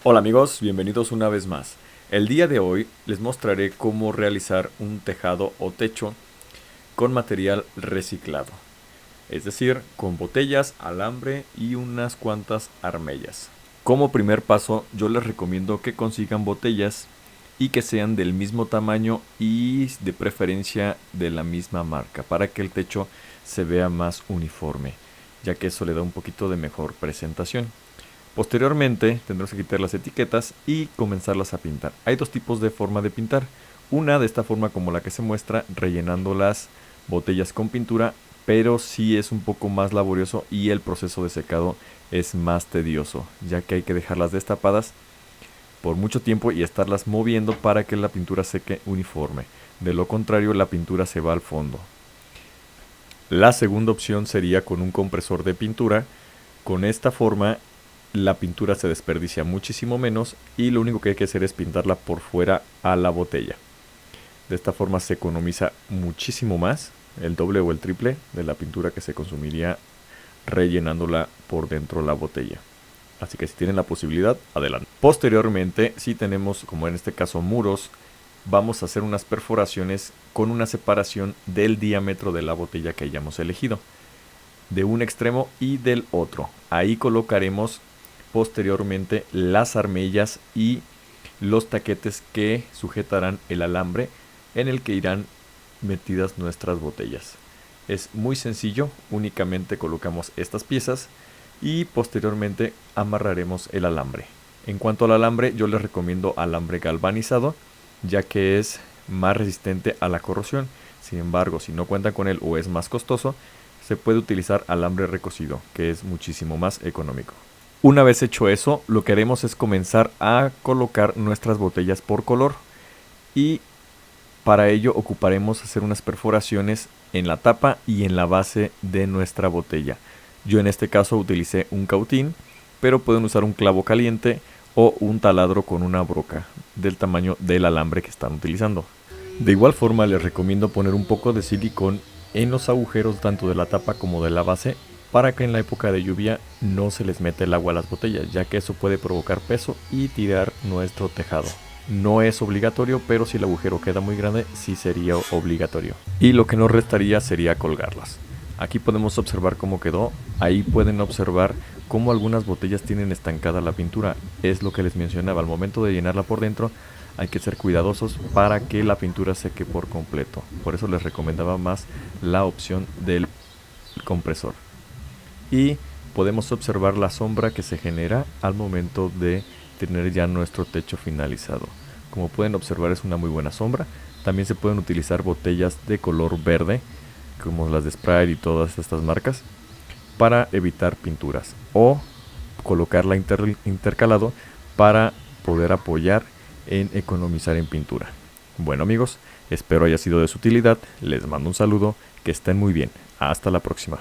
Hola amigos, bienvenidos una vez más. El día de hoy les mostraré cómo realizar un tejado o techo con material reciclado, es decir, con botellas, alambre y unas cuantas armellas. Como primer paso, yo les recomiendo que consigan botellas y que sean del mismo tamaño y de preferencia de la misma marca para que el techo se vea más uniforme, ya que eso le da un poquito de mejor presentación. Posteriormente tendremos que quitar las etiquetas y comenzarlas a pintar. Hay dos tipos de forma de pintar. Una de esta forma como la que se muestra, rellenando las botellas con pintura, pero sí es un poco más laborioso y el proceso de secado es más tedioso, ya que hay que dejarlas destapadas por mucho tiempo y estarlas moviendo para que la pintura seque uniforme. De lo contrario, la pintura se va al fondo. La segunda opción sería con un compresor de pintura. Con esta forma la pintura se desperdicia muchísimo menos y lo único que hay que hacer es pintarla por fuera a la botella. De esta forma se economiza muchísimo más, el doble o el triple de la pintura que se consumiría rellenándola por dentro la botella. Así que si tienen la posibilidad, adelante. Posteriormente, si tenemos, como en este caso, muros, vamos a hacer unas perforaciones con una separación del diámetro de la botella que hayamos elegido, de un extremo y del otro. Ahí colocaremos posteriormente las armellas y los taquetes que sujetarán el alambre en el que irán metidas nuestras botellas. Es muy sencillo, únicamente colocamos estas piezas y posteriormente amarraremos el alambre. En cuanto al alambre, yo les recomiendo alambre galvanizado, ya que es más resistente a la corrosión. Sin embargo, si no cuentan con él o es más costoso, se puede utilizar alambre recocido, que es muchísimo más económico. Una vez hecho eso, lo que haremos es comenzar a colocar nuestras botellas por color y para ello ocuparemos hacer unas perforaciones en la tapa y en la base de nuestra botella. Yo en este caso utilicé un cautín, pero pueden usar un clavo caliente o un taladro con una broca del tamaño del alambre que están utilizando. De igual forma les recomiendo poner un poco de silicón en los agujeros tanto de la tapa como de la base para que en la época de lluvia no se les mete el agua a las botellas, ya que eso puede provocar peso y tirar nuestro tejado. No es obligatorio, pero si el agujero queda muy grande, sí sería obligatorio. Y lo que nos restaría sería colgarlas. Aquí podemos observar cómo quedó. Ahí pueden observar cómo algunas botellas tienen estancada la pintura. Es lo que les mencionaba, al momento de llenarla por dentro hay que ser cuidadosos para que la pintura seque por completo. Por eso les recomendaba más la opción del compresor. Y podemos observar la sombra que se genera al momento de tener ya nuestro techo finalizado. Como pueden observar, es una muy buena sombra. También se pueden utilizar botellas de color verde, como las de Sprite y todas estas marcas, para evitar pinturas, o colocarla intercalado para poder apoyar en economizar en pintura. Bueno amigos, espero haya sido de su utilidad. Les mando un saludo, que estén muy bien. Hasta la próxima.